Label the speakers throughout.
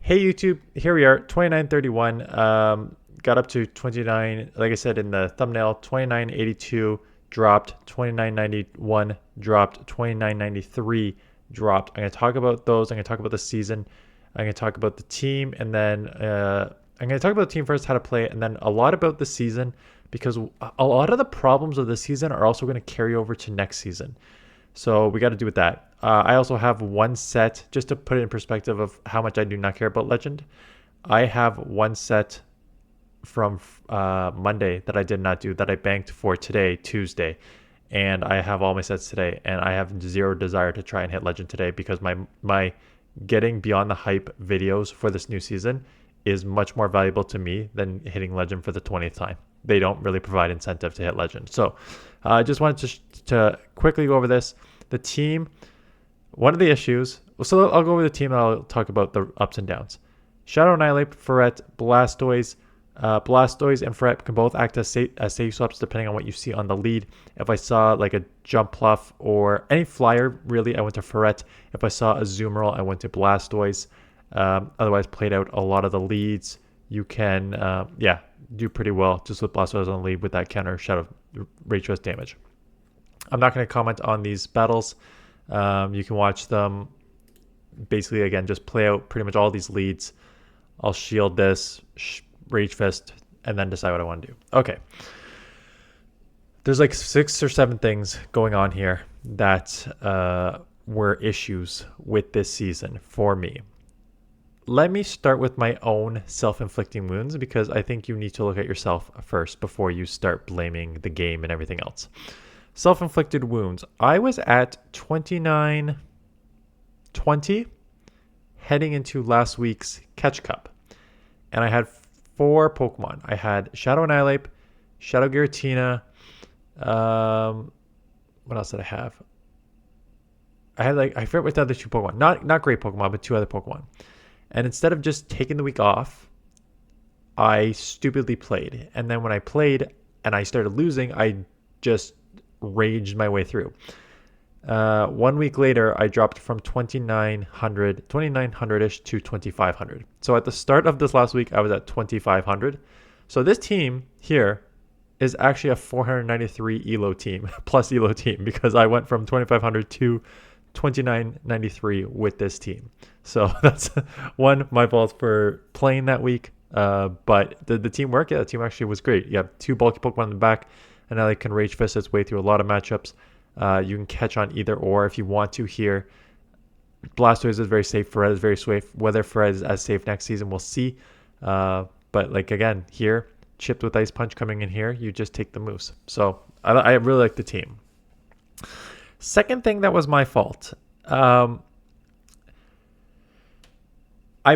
Speaker 1: Hey YouTube, here we are, 2931. Got up to 29, like I said in the thumbnail, 2982 dropped, 2991 dropped, 2993 dropped. I'm going to talk about those. I'm going to talk about the season. I'm going to talk about the team, and then I'm going to talk about the team first, how to play it, and then a lot about the season, because a lot of the problems of the season are also going to carry over to next season. So we got to do with that. I also have one set, just to put it in perspective of how much I do not care about Legend. I have one set from Monday that I did not do, that I banked for today, Tuesday. And I have all my sets today. And I have zero desire to try and hit Legend today, because my getting beyond the hype videos for this new season is much more valuable to me than hitting Legend for the 20th time. They don't really provide incentive to hit Legend. So I just wanted to quickly go over this. The team, one of the issues, so I'll go over the team and I'll talk about the ups and downs. Shadow Annihilate, Ferret, Blastoise. Blastoise and Ferret can both act as safe swaps depending on what you see on the lead. If I saw like a Jump Pluff or any flyer, really, I went to Ferret. If I saw a Zoomerl, I went to Blastoise. Otherwise, played out a lot of the leads. You can, do pretty well just with Blastoise on the lead with that counter Shadow Rage Twist damage. I'm not going to comment on these battles. You can watch them. Basically, again, just play out pretty much all these leads. I'll shield this, Rage Fist, and then decide what I want to do. Okay. There's like 6 or 7 things going on here that were issues with this season for me. Let me start with my own self-inflicting wounds, because I think you need to look at yourself first before you start blaming the game and everything else. Self-inflicted wounds. I was at 29-20 heading into last week's Catch Cup. And I had 4 Pokemon. I had Shadow Annihilate, Shadow Giratina. What else did I have? I forget what the other 2 Pokemon. Not great Pokemon, but 2 other Pokemon. And instead of just taking the week off, I stupidly played. And then when I played and I started losing, I just raged my way through. 1 week later, I dropped from 2900-ish to 2500. So at the start of this last week, I was at 2500. So this team here is actually a 493 elo team, plus elo team, because I went from 2500 to 2993 with this team. So that's one, my fault for playing that week. But the team work, the team actually was great. You have 2 bulky Pokemon in the back, and now they can Rage Fist its way through a lot of matchups. You can catch on either or if you want to here. Blastoise is very safe. Ferret is very safe. Whether Ferret is as safe next season, we'll see. But like again, here, chipped with Ice Punch coming in here, you just take the moves. So I really like the team. Second thing that was my fault. I've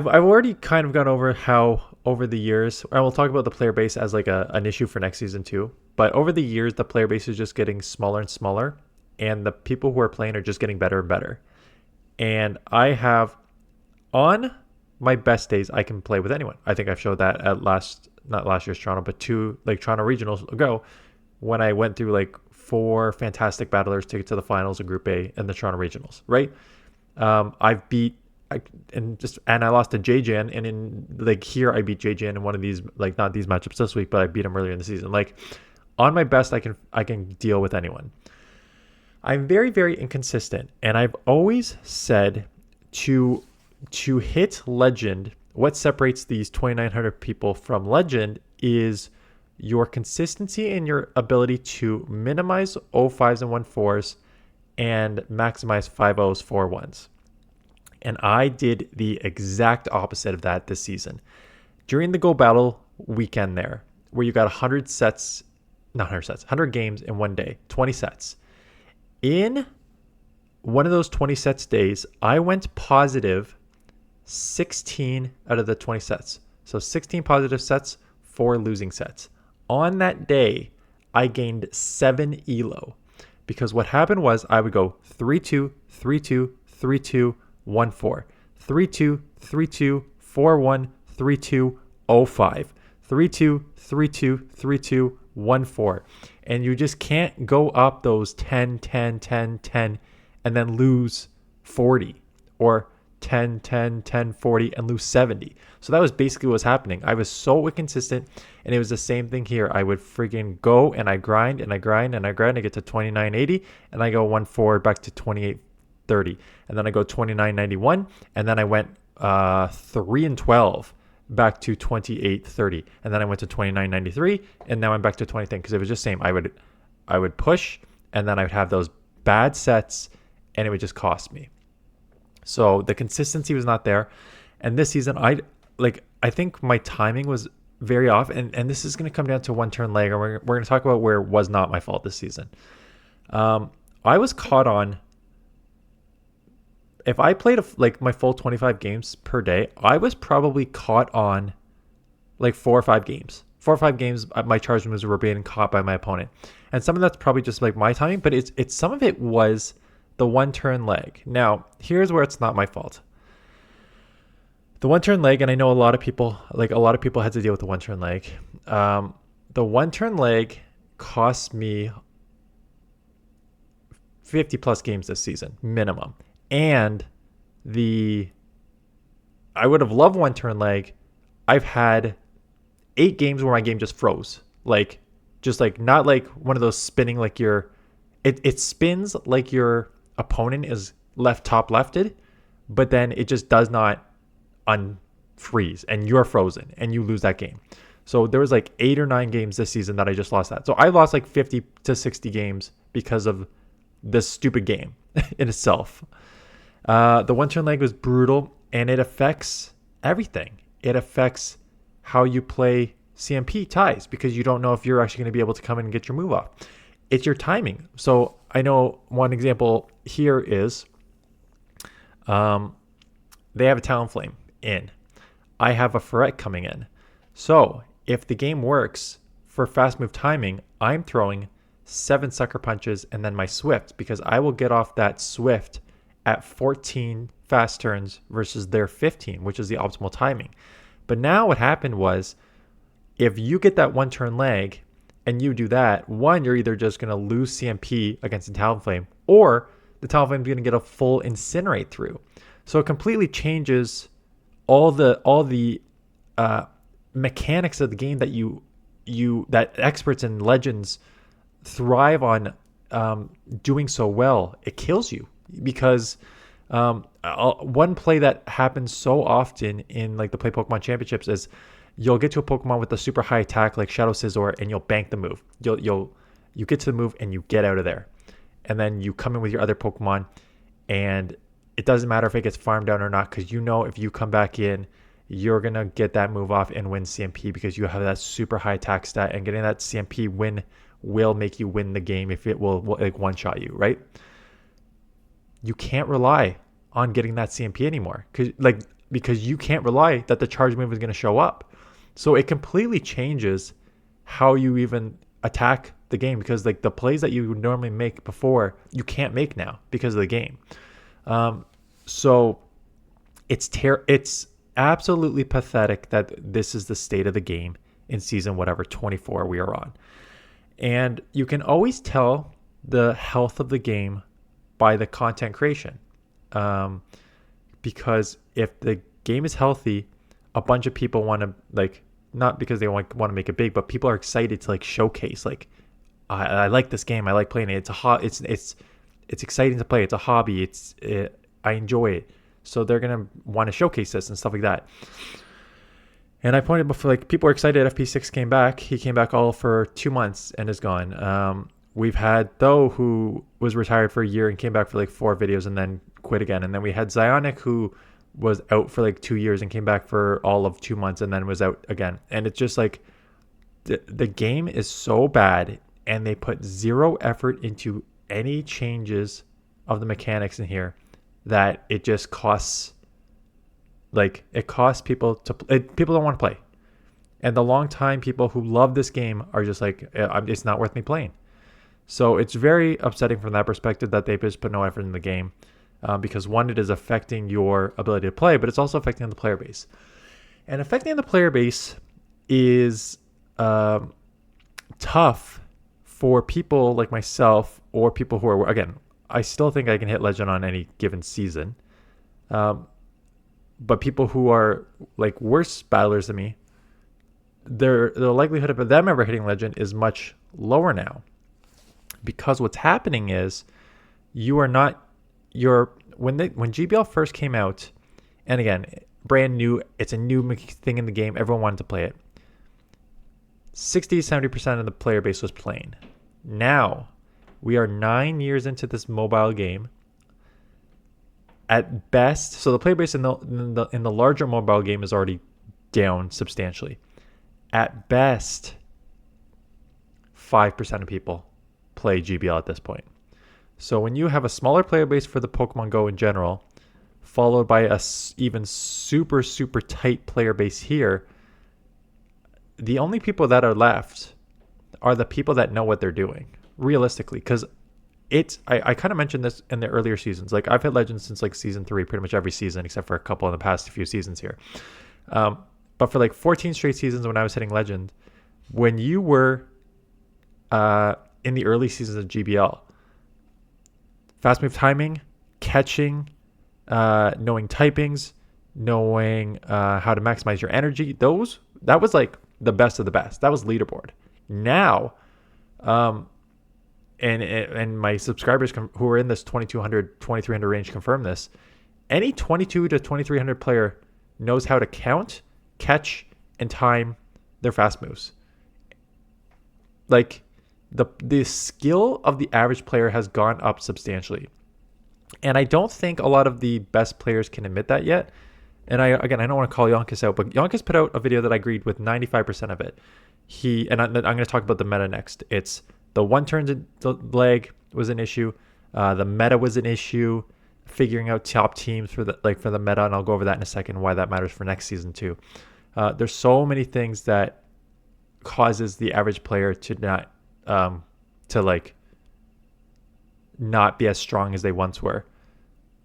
Speaker 1: already kind of gone over how over the years, and we'll talk about the player base as like an issue for next season too. But over the years, the player base is just getting smaller and smaller, and the people who are playing are just getting better and better. And I have, on my best days, I can play with anyone. I think I've showed that at not last year's Toronto, but 2 like Toronto regionals ago, when I went through like 4 fantastic battlers to get to the finals of Group A in the Toronto regionals, right? I've beat, I lost to JJN, and in like here I beat JJN in one of these, like not these matchups this week, but I beat him earlier in the season. Like on my best, I can deal with anyone. I'm very, very inconsistent, and I've always said to hit Legend, what separates these 2,900 people from Legend is your consistency and your ability to minimize 05s and 14s and maximize 50s, 41s. And I did the exact opposite of that this season. During the Go Battle weekend there, where you got 100 games in one day, 20 sets. In one of those 20 sets days, I went positive 16 out of the 20 sets. So 16 positive sets, 4 losing sets. On that day, I gained 7 elo, because what happened was I would go 3-2, 3-2, 3-2, 1-4, 3-2, 3-2, 4-1, 3-2, 0-5, 3-2, 3-2, 3-2, 1-4. And you just can't go up those 10, 10, 10, 10, and then lose 40 or 10, 10, 10, 40, and lose 70. So that was basically what was happening. I was so inconsistent, and it was the same thing here. I would freaking go and I grind and I grind and I grind. I get to 29.80, and I go 1 forward back to 28.30, and then I go 29.91, and then I went 3 and 12 back to 28.30, and then I went to 29.93, and now I'm back to 20 because it was just same. I would push, and then I would have those bad sets, and it would just cost me. So the consistency was not there. And this season, I think my timing was very off. And this is going to come down to one turn lag. And we're going to talk about where it was not my fault this season. I was caught on, if I played my full 25 games per day, I was probably caught on like 4 or 5 games. 4 or 5 games, my charge moves were being caught by my opponent. And some of that's probably just like my timing, but it's some of it was the one turn lag. Now, here's where it's not my fault. The one turn lag, and I know a lot of people had to deal with the one turn lag. The one turn lag cost me 50 plus games this season, minimum. And I would have loved one turn lag. I've had 8 games where my game just froze. Not like one of those spinning like it spins like your opponent is top lefted, but then it just does not unfreeze and you're frozen and you lose that game. So there was like 8 or 9 games this season that I just lost that. So I lost like 50 to 60 games because of this stupid game in itself. The one turn lag was brutal, and it affects everything. It affects how you play CMP ties because you don't know if you're actually going to be able to come in and get your move off. It's your timing. So I know one example here is they have a Talonflame in. I have a Ferret coming in. So if the game works for fast move timing, I'm throwing 7 Sucker Punches and then my Swift, because I will get off that Swift at 14 fast turns versus their 15, which is the optimal timing. But now what happened was, if you get that one turn lag and you do that, one, you're either just going to lose CMP against the Talonflame, or the Talonflame is going to get a full Incinerate through. So it completely changes all the mechanics of the game that experts and legends thrive on doing so well. It kills you because one play that happens so often in like the Play Pokemon Championships is you'll get to a Pokemon with a super high attack like Shadow Scizor, and you'll bank the move. You get to the move and you get out of there, and then you come in with your other Pokemon, and it doesn't matter if it gets farmed down or not, because you know if you come back in, you're gonna get that move off and win CMP because you have that super high attack stat, and getting that CMP win will make you win the game if it will like one shot you, right? You can't rely on getting that CMP anymore because you can't rely that the charge move is going to show up. So it completely changes how you even attack the game, because like the plays that you would normally make before, you can't make now because of the game. So it's absolutely pathetic that this is the state of the game in season 24 we are on. And you can always tell the health of the game by the content creation. Because if the game is healthy, a bunch of people want to, like, not because they want to make it big, but people are excited to like showcase, like, I like this game, I like playing it. It's exciting to play. It's a hobby. I enjoy it. So they're gonna want to showcase this and stuff like that. And I pointed before, like, people are excited. FP6 came back. He came back all for 2 months and is gone. We've had Tho, who was retired for a year and came back for like 4 videos and then quit again. And then we had Zionic, who was out for like 2 years and came back for all of 2 months and then was out again. And it's just like the game is so bad, and they put 0 effort into any changes of the mechanics in here that it just costs. Like, it costs people people don't want to play. And the long time people who love this game are just like, it's not worth me playing. So it's very upsetting from that perspective that they just put no effort in the game, because one, it is affecting your ability to play, but it's also affecting the player base. And affecting the player base is tough for people like myself, or people who are, again, I still think I can hit Legend on any given season. But people who are like worse battlers than me, the likelihood of them ever hitting legend is much lower now, because what's happening is you are not your when GBL first came out, and again, brand new, it's a new thing in the game, everyone wanted to play it. 60-70% of the player base was playing. Now we are 9 years into this mobile game. At best, so the player base in the larger mobile game is already down substantially. At best, 5% of people play GBL at this point. So when you have a smaller player base for the Pokemon Go in general, followed by a even super, super tight player base here, the only people that are left are the people that know what they're doing, realistically. Because I kind of mentioned this in the earlier seasons. Like, I've hit Legends since like season 3, pretty much every season, except for a couple in the past few seasons here. But for like 14 straight seasons when I was hitting Legend, when you were in the early seasons of GBL, fast move timing, catching, knowing typings, knowing how to maximize your energy, that was like the best of the best. That was leaderboard. Now, and my subscribers who are in this 2200, 2300 range confirm this. Any 22 to 2300 player knows how to count, catch, and time their fast moves. Like, the skill of the average player has gone up substantially. And I don't think a lot of the best players can admit that yet. And I don't want to call Yonkis out, but Yonkis put out a video that I agreed with 95% of it. I'm going to talk about the meta next. It's the one turn leg was an issue. The meta was an issue. Figuring out top teams for the meta, and I'll go over that in a second, why that matters for next season too. There's so many things that causes the average player to not be as strong as they once were.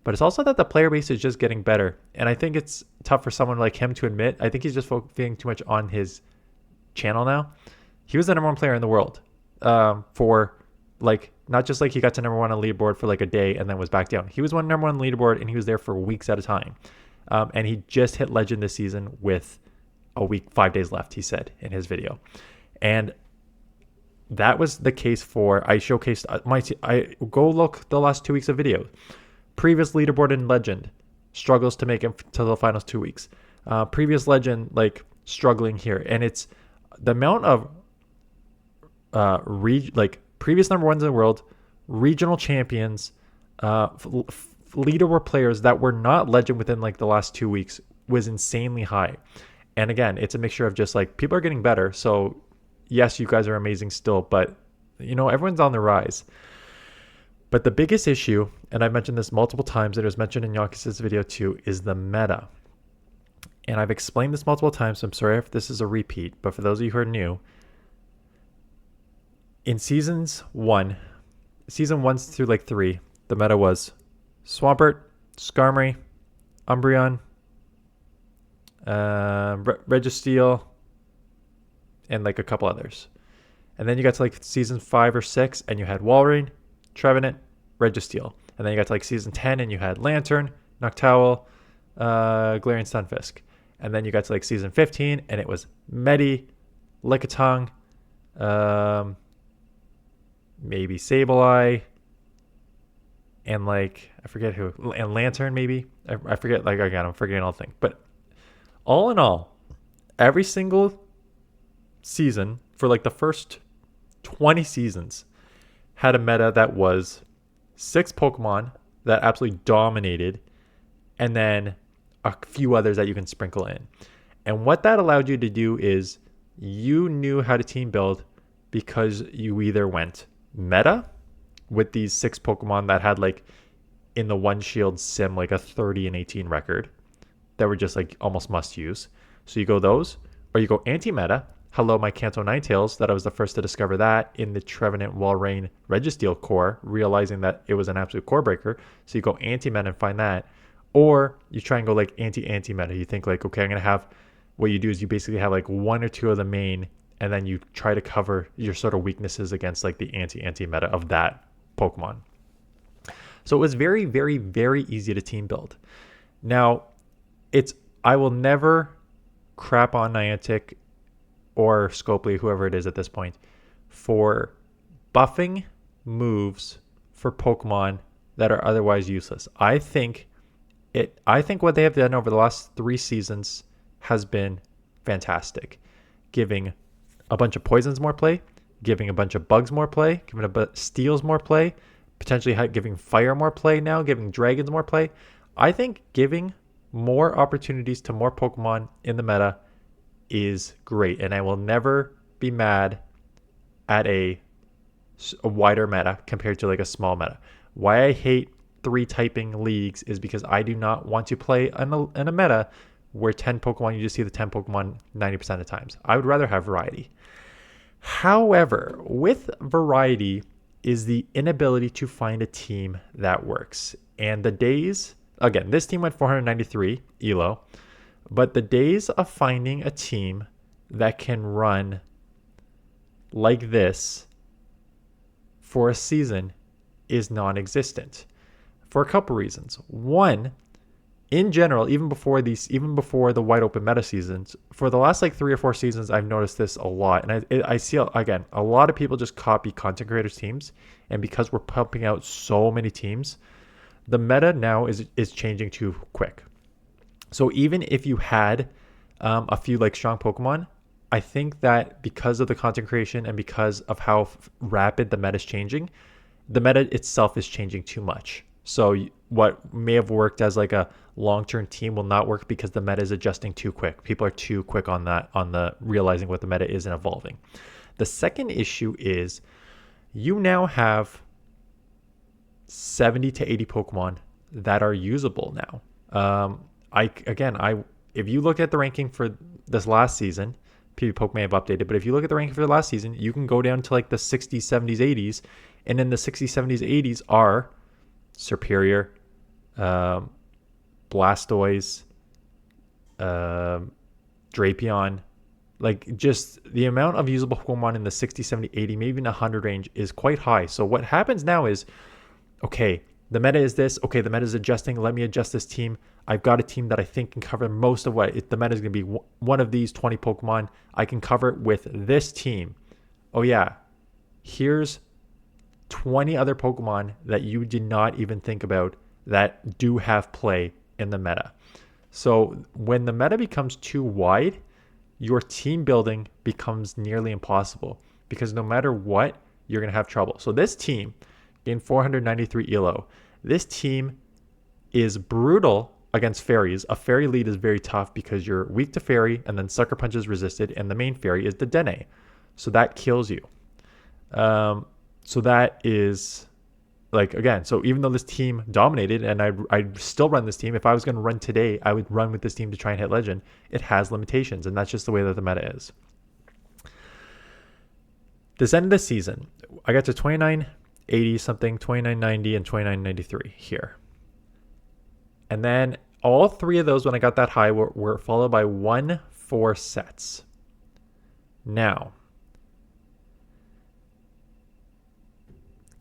Speaker 1: But it's also that the player base is just getting better. And I think it's tough for someone like him to admit. I think he's just focusing too much on his channel now. He was the number one player in the world for like, not just like he got to number one on leaderboard for like a day and then was back down. He was number one on leaderboard, and he was there for weeks at a time. And he just hit legend this season with a week, 5 days left, he said in his video. And that was the case for, I showcased I go look the last 2 weeks of video. Previous leaderboard in legend struggles to make it to the finals 2 weeks. Previous legend, like, struggling here. And it's the amount of previous number ones in the world, regional champions, leaderboard players that were not legend within like the last 2 weeks was insanely high. And again, it's a mixture of just like, people are getting better. So yes, you guys are amazing still, but everyone's on the rise. But the biggest issue, and I've mentioned this multiple times, and it was mentioned in Yonkis' video too, is the meta. And I've explained this multiple times, so I'm sorry if this is a repeat, but for those of you who are new, in season 1 through like 3, the meta was Swampert, Skarmory, Umbreon, Registeel, and like a couple others. And then you got to like season 5 or 6, and you had Walrein, Trevenant, Registeel. And then you got to like season 10, and you had Lantern, Noctowl, Galarian Stunfisk. And then you got to like season 15, and it was Medi, Lickitung, maybe Sableye, and like, I forget who, and Lantern maybe. I forget, like, again, I'm forgetting all the things. But all in all, every single season for like the first 20 seasons had a meta that was 6 Pokemon that absolutely dominated, and then a few others that you can sprinkle in. And what that allowed you to do is you knew how to team build, because you either went meta with these 6 Pokemon that had like in the One Shield sim like a 30 and 18 record that were just like almost must use. So you go those, or you go anti-meta. Hello, my Kanto Ninetales, that I was the first to discover that in the Trevenant, Walrein, Registeel core, realizing that it was an absolute core breaker. So you go anti-meta and find that. Or you try and go like anti-meta. You think like, okay, I'm going to have, what you do is you basically have like 1 or 2 of the main, and then you try to cover your sort of weaknesses against like the anti-meta of that Pokemon. So it was very, very, very easy to team build. Now, I will never crap on Niantic or Scopely, whoever it is at this point, for buffing moves for Pokemon that are otherwise useless. I think what they have done over the last 3 seasons has been fantastic. Giving a bunch of poisons more play, giving a bunch of bugs more play, giving a bunch of steals more play, potentially giving fire more play now, giving dragons more play. I think giving more opportunities to more Pokemon in the meta is great, and I will never be mad at a wider meta compared to like a small meta. Why I hate 3 typing leagues is because I do not want to play in a meta where 10 Pokemon, you just see the 10 Pokemon 90% of the times. I would rather have variety. However, with variety is the inability to find a team that works. And the days, again, this team went 493 ELO, but the days of finding a team that can run like this for a season is non-existent for a couple reasons. One, in general, even before the wide open meta seasons, for the last like 3 or 4 seasons, I've noticed this a lot. And I see, again, a lot of people just copy content creators' teams. And because we're pumping out so many teams, the meta now is changing too quick. So even if you had a few like strong Pokemon, I think that because of the content creation and because of how rapid the meta is changing, the meta itself is changing too much. So what may have worked as like a long-term team will not work because the meta is adjusting too quick. People are too quick on the realizing what the meta is and evolving. The second issue is you now have 70 to 80 Pokemon that are usable now. If you look at the ranking for this last season, PvPoke may have updated, but if you look at the ranking for the last season, you can go down to like the 60s, 70s, 80s, and in the 60s, 70s, 80s are Serperior, Blastoise, Drapion. Like, just the amount of usable Pokemon in the 60, 70, 80, maybe even 100 range is quite high. So what happens now is, okay, the meta is this. Okay, the meta is adjusting. Let me adjust this team. I've got a team that I think can cover most of what the meta is going to be. One of these 20 Pokemon. I can cover it with this team. Oh yeah, here's 20 other Pokemon that you did not even think about that do have play in the meta. So when the meta becomes too wide, your team building becomes nearly impossible because no matter what, you're going to have trouble. So this team gained 493 ELO. This team is brutal against fairies. A fairy lead is very tough because you're weak to fairy and then sucker punch is resisted, and the main fairy is the Dene. So that kills you. So that is like, again, so even though this team dominated and I'd still run this team, if I was going to run today, I would run with this team to try and hit legend. It has limitations, and that's just the way that the meta is. This end of the season, I got to 2980 something, 2990, and 2993 here. And then all 3 of those, when I got that high, were followed by 1-4 sets. Now,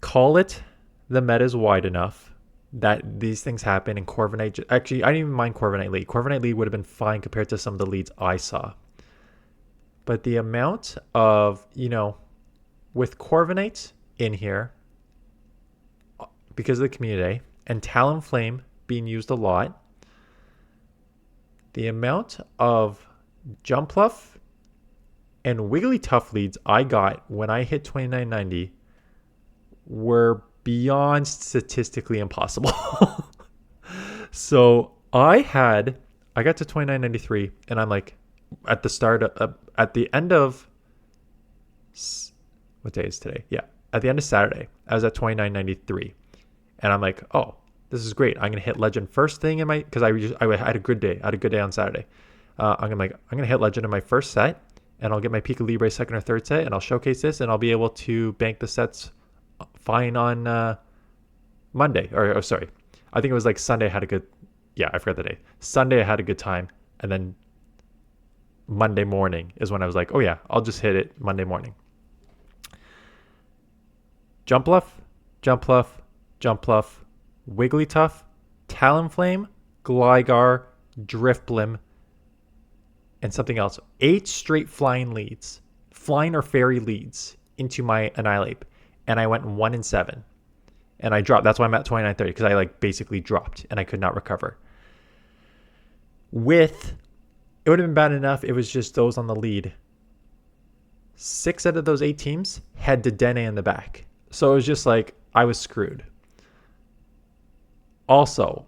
Speaker 1: call it the meta is wide enough that these things happen, and Corviknight, actually I didn't even mind Corviknight lead. Corviknight lead would have been fine compared to some of the leads I saw. But the amount of, with Corviknight in here because of the community and Talonflame being used a lot, the amount of Jumpluff and Wigglytuff leads I got when I hit 2990 were beyond statistically impossible. So I got to 2993, and I'm like, at the end of, what day is today? Yeah, at the end of Saturday, I was at 2993, and I'm like, oh, this is great. I'm gonna hit legend first thing in my, because I had a good day. I had a good day on Saturday. I'm gonna hit legend in my first set, and I'll get my Pika Libre second or third set, and I'll showcase this, and I'll be able to bank the sets fine on Monday, or sorry, I think it was like Sunday. I forgot the day. Sunday I had a good time, and then Monday morning is when I was like, oh yeah, I'll just hit it Monday morning. Jumpluff, Wigglytuff, Talonflame, Gligar, Drifblim, and something else. 8 straight flying or fairy leads into my Annihilate. And I went 1-7. And I dropped. That's why I'm at 2930, because I like basically dropped and I could not recover. It would have been bad enough. It was just those on the lead. 6 out of those 8 teams had Dedenne in the back. So it was just like, I was screwed. Also,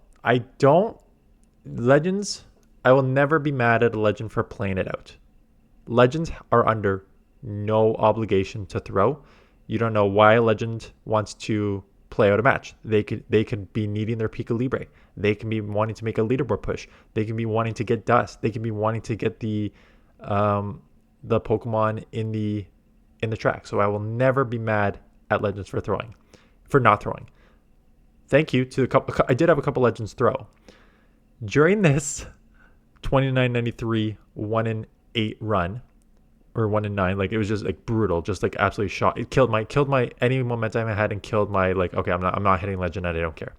Speaker 1: Legends, I will never be mad at a Legend for playing it out. Legends are under no obligation to throw. You don't know why a Legend wants to play out a match. They could be needing their Pika Libre. They can be wanting to make a leaderboard push. They can be wanting to get dust. They can be wanting to get the Pokemon in the track. So I will never be mad at Legends for not throwing. Thank you to a couple. I did have a couple Legends throw during this 2993 1-8 run, or 1-9. Like, it was just like brutal, just like absolutely shot. It killed my any momentum I had, and killed my like, okay, I'm not hitting Legend, and I don't care.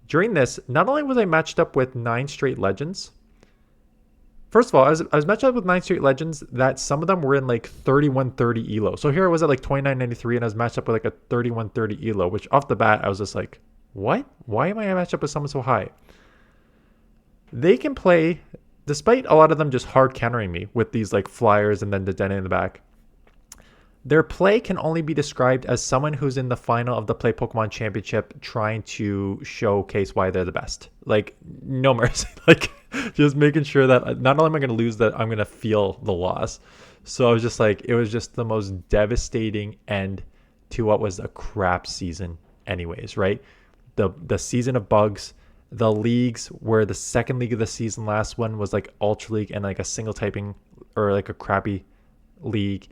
Speaker 1: During this, not only was I matched up with 9 straight Legends. First of all, I was matched up with 9 straight Legends that some of them were in like 3130 elo. So here I was at like 2993, and I was matched up with like a 3130 elo, which off the bat I was just like, what? Why am I matched up with someone so high? They can play, despite a lot of them just hard countering me with these like flyers and then the Dedenne in the back. Their play can only be described as someone who's in the final of the Play Pokemon Championship trying to showcase why they're the best. Like, no mercy. Like, just making sure that not only am I going to lose, that I'm going to feel the loss. So I was just like, it was just the most devastating end to what was a crap season anyways, right? The season of bugs, the leagues where the second league of the season, last one was like Ultra League and like a single typing or like a crappy league.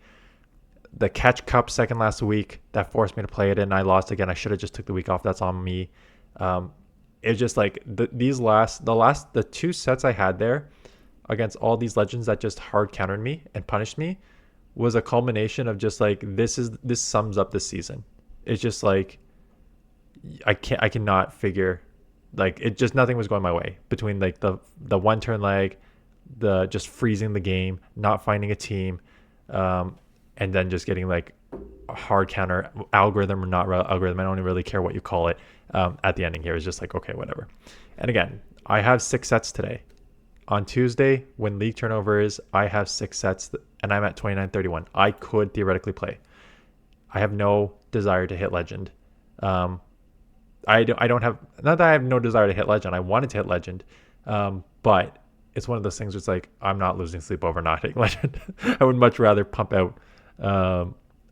Speaker 1: The Catch Cup second last week that forced me to play it, and I lost again. I should have just took the week off. That's on me. It's just like the 2 sets I had there against all these Legends that just hard countered me and punished me was a culmination of just like, this sums up this season. It's just like, I cannot figure, like, it just, nothing was going my way between like the 1-turn lag, the just freezing the game, not finding a team, and then just getting like a hard counter, algorithm or not algorithm. I don't really care what you call it. At the ending here is just like, okay, whatever. And again, I have 6 sets today. On Tuesday, when league turnover is, I have 6 sets and I'm at 2931. I could theoretically play. I have no desire to hit Legend. I don't have, not that I have no desire to hit Legend. I wanted to hit Legend. But it's one of those things where it's like, I'm not losing sleep over not hitting Legend. I would much rather pump out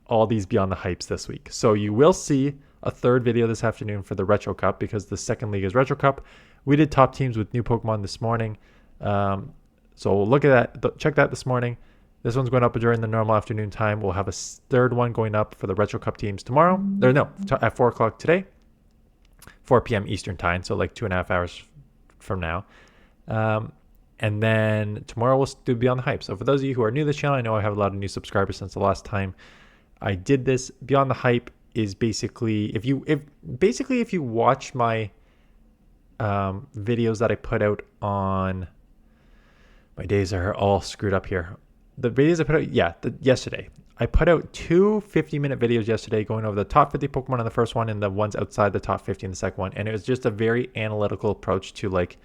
Speaker 1: all these Beyond the Hypes this week. So you will see a 3rd video this afternoon for the Retro Cup, because the second league is Retro Cup. We did top teams with new Pokemon this morning. So look at that. Check that this morning. This one's going up during the normal afternoon time. We'll have a 3rd one going up for the Retro Cup teams tomorrow. At 4 o'clock today. 4 p.m. Eastern time. So like 2.5 hours from now. And then tomorrow we'll do Beyond the Hype. So for those of you who are new to the channel, I know I have a lot of new subscribers since the last time I did this. Beyond the Hype is basically, if you watch my videos that I put out on, my days are all screwed up here. The videos I put out, yesterday. I put out 2 50-minute videos yesterday going over the top 50 Pokemon in the first one and the ones outside the top 50 in the second one. And it was just a very analytical approach to like,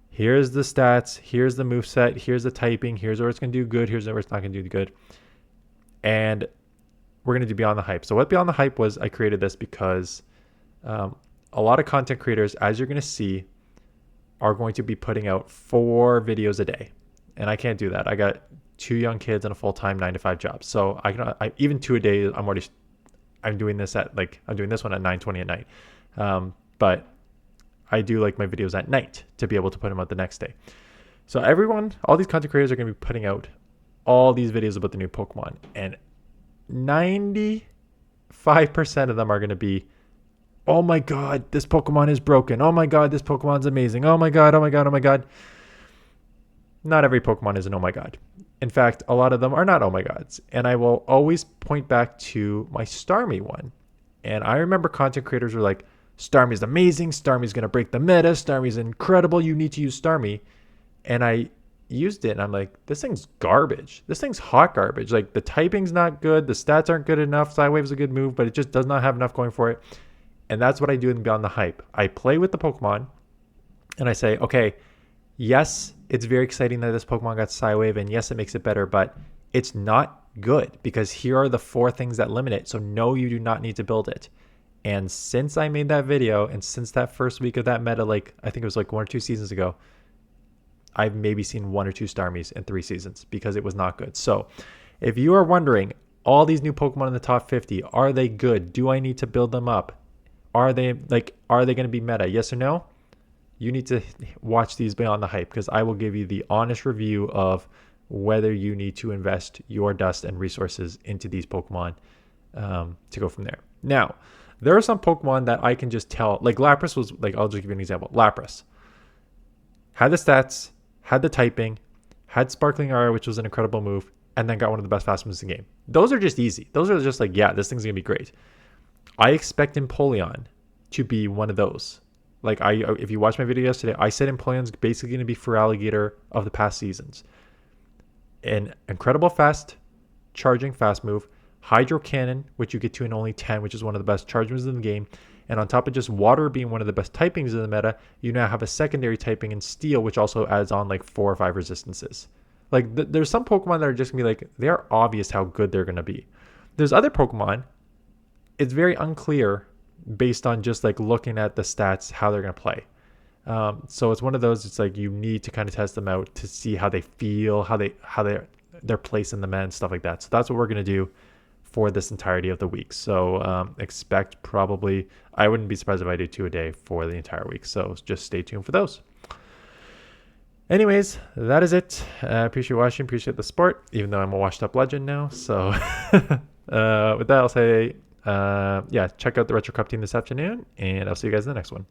Speaker 1: here's the stats, here's the moveset, here's the typing, here's where it's going to do good, here's where it's not going to do good. And we're going to do Beyond the Hype. So what Beyond the Hype was, I created this because a lot of content creators, as you're going to see, are going to be putting out 4 videos a day. And I can't do that. I got 2 young kids and a full-time 9-to-5 job. So I even 2 a day, I'm doing this one at 9:20 at night. But I do like my videos at night to be able to put them out the next day. So all these content creators are going to be putting out all these videos about the new Pokemon, and 95% of them are going to be, oh my God, this Pokemon is broken. Oh my God, this Pokemon's amazing. Oh my God, oh my God, oh my God. Not every Pokemon is an oh my God. In fact, a lot of them are not oh my gods. And I will always point back to my Starmie one. And I remember content creators were like, Starmie's amazing. Starmie's going to break the meta. Starmie's incredible. You need to use Starmie. And I used it and I'm like, this thing's garbage. This thing's hot garbage. Like the typing's not good. The stats aren't good enough. Sidewave's a good move, but it just does not have enough going for it. And that's what I do in Beyond the Hype. I play with the Pokemon and I say, okay, yes, it's very exciting that this Pokemon got Psywave and yes, it makes it better, but it's not good because here are the 4 things that limit it. So no, you do not need to build it. And since I made that video and since that first week of that meta, like I think it was like 1 or 2 seasons ago, I've maybe seen 1 or 2 Starmies in 3 seasons because it was not good. So if you are wondering, all these new Pokemon in the top 50, are they good? Do I need to build them up? Are they going to be meta? Yes or no? You need to watch these Beyond the Hype because I will give you the honest review of whether you need to invest your dust and resources into these Pokemon to go from there. Now, there are some Pokemon that I can just tell, like Lapras was, like I'll just give you an example. Lapras had the stats, had the typing, had Sparkling Aura, which was an incredible move, and then got one of the best fast moves in the game. Those are just easy. Those are just like, yeah, this thing's going to be great. I expect Empoleon to be one of those. Like if you watched my video yesterday, I said Empoleon's basically going to be Feraligatr of the past seasons. An incredible fast charging fast move, Hydro Cannon, which you get to in only 10, which is one of the best charge moves in the game. And on top of just water being one of the best typings in the meta, you now have a secondary typing in steel, which also adds on like 4 or 5 resistances. Like there's some Pokemon that are just going to be like, they're obvious how good they're going to be. There's other Pokemon, it's very unclear based on just like looking at the stats, how they're going to play. So it's one of those, it's like you need to kind of test them out to see how they feel, how their place in the meta and stuff like that. So that's what we're going to do for this entirety of the week. So expect probably, I wouldn't be surprised if I do 2 a day for the entire week. So just stay tuned for those. Anyways, that is it. I appreciate watching, appreciate the support, even though I'm a washed up legend now. So with that, I'll say, yeah, check out the Retro Cup team this afternoon, and I'll see you guys in the next one.